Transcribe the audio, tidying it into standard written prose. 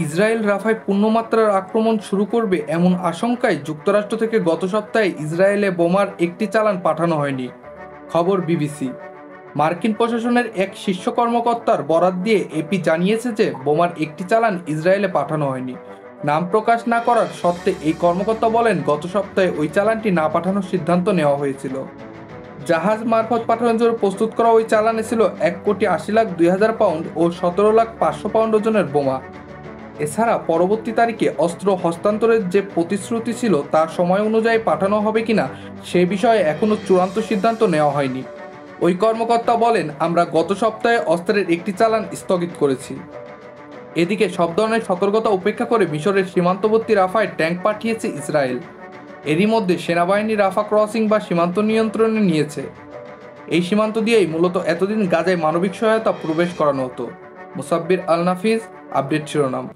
Israel রাফায় পূর্ণমাত্রার আক্রমণ শুরু করবে এমন আশঙ্কায় যুক্তরাষ্ট্র থেকে গত সপ্তাহে ইসরায়েলে বোমার একটি চালান পাঠানো হয়নি। খবর বিবিসি। মার্কিন প্রশাসনের এক শীর্ষ কর্মকর্তার বরাত দিয়ে এপি জানিয়েছে যে বোমার একটি চালান ইসরায়েলে পাঠানো হয়নি। নাম প্রকাশ না করার সত্ত্বে এই কর্মকর্তা বলেন, গত সপ্তাহে ওই চালানটি না পাঠানোর সিদ্ধান্ত নেওয়া হয়েছিল। জাহাজ মারফত পাঠানোর জন্য প্রস্তুত করা ওই চালানে ছিল 1,80,02,000 পাউন্ড ও 17,500,000 পাউন্ড ওজনের বোমা। এছাড়া পরবর্তী তারিখে অস্ত্র হস্তান্তরের যে প্রতিশ্রুতি ছিল তার সময় অনুযায়ী পাঠানো হবে কিনা সে বিষয়ে এখনও চূড়ান্ত সিদ্ধান্ত নেওয়া হয়নি। ওই কর্মকর্তা বলেন, আমরা গত সপ্তাহে অস্ত্রের একটি চালান স্থগিত করেছি। এদিকে সব ধরনের সতর্কতা উপেক্ষা করে মিশরের সীমান্তবর্তী রাফায় ট্যাঙ্ক পাঠিয়েছে ইসরায়েল। এরই মধ্যে সেনাবাহিনী রাফা ক্রসিং বা সীমান্ত নিয়ন্ত্রণে নিয়েছে। এই সীমান্ত দিয়েই মূলত এতদিন গাজায় মানবিক সহায়তা প্রবেশ করানো হতো। মুসাব্বির আল নাফিজ, আপডেট শিরোনাম।